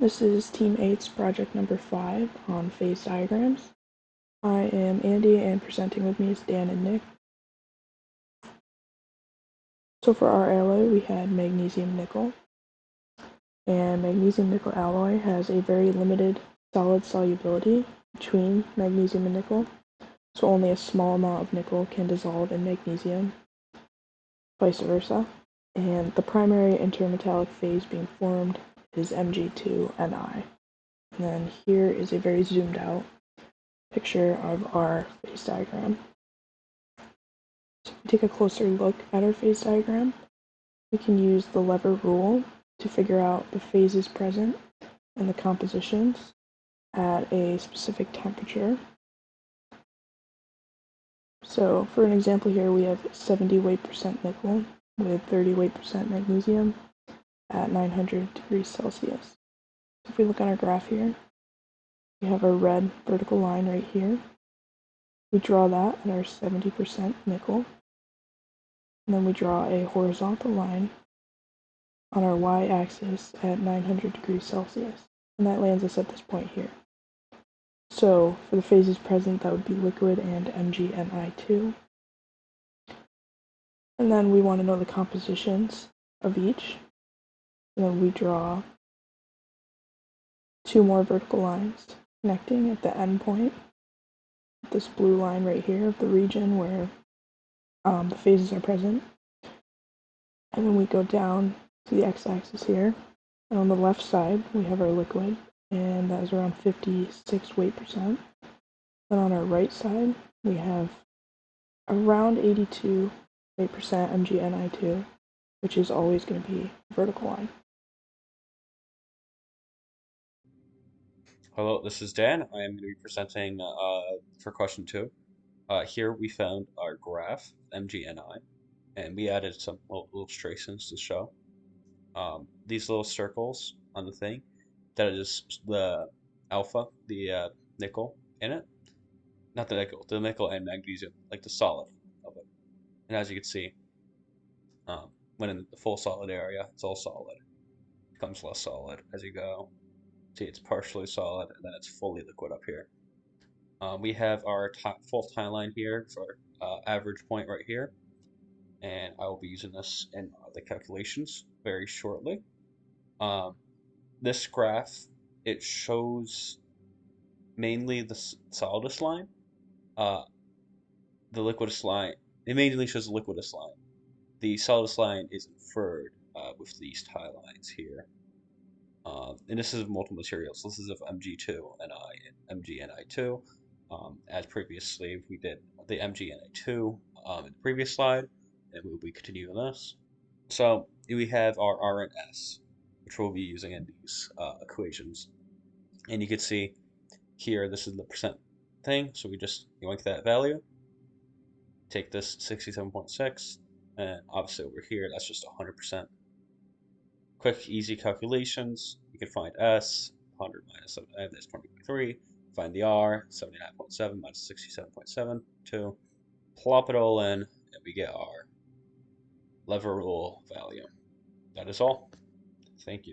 This is Team 8's project number 5 on phase diagrams. I am Andy, and presenting with me is Dan and Nick. So for our alloy, we had magnesium nickel, and magnesium nickel alloy has a very limited solid solubility between magnesium and nickel, so only a small amount of nickel can dissolve in magnesium, vice versa. And the primary intermetallic phase being formed is Mg2Ni. And then here is a very zoomed out picture of our phase diagram. So if we take a closer look at our phase diagram, we can use the lever rule to figure out the phases present and the compositions at a specific temperature. So for an example here, we have 70 weight percent nickel with 30 weight percent magnesium at 900 degrees Celsius. So if we look on our graph here, we have our red vertical line right here. We draw that at our 70% nickel, and then we draw a horizontal line on our y-axis at 900 degrees Celsius, and that lands us at this point here. So for the phases present, that would be liquid and MgNi2. And then we want to know the compositions of each. And then we draw two more vertical lines connecting at the end point, this blue line right here of the region where the phases are present. And then we go down to the x-axis here, and on the left side we have our liquid, and that is around 56 weight percent. Then on our right side we have around 82 weight percent MgNi2, which is always going to be a vertical line. Hello, this is Dan. I am going to be presenting for question 2. Here we found our graph, MGNI, and we added some little illustrations to show. These little circles on the thing, that is the alpha, the nickel in it. Not the nickel and magnesium, like the solid of it. And as you can see, when in the full solid area, it's all solid. It becomes less solid as you go. See, it's partially solid, and then it's fully liquid up here. We have our full timeline here for average point right here, and I will be using this in the calculations very shortly. Um, this graph, it shows mainly the solidus line. Uh, the liquidus line, it mainly shows the liquidus line. The solidus line is inferred with these tie lines here. And this is of multiple materials. This is of Mg2 and MgNi2. As previously, we did the MgNi2 in the previous slide, and we'll be continuing this. So we have our R and S, which we'll be using in these equations. And you can see here, this is the percent thing. So we just yoink that value, take this 67.6, and obviously over here, that's just 100%. Quick, easy calculations. You can find S, 100 minus 79, that's 20.3. Find the R, 79.7 minus 67.7, 2. Plop it all in, and we get our lever rule value. That is all. Thank you.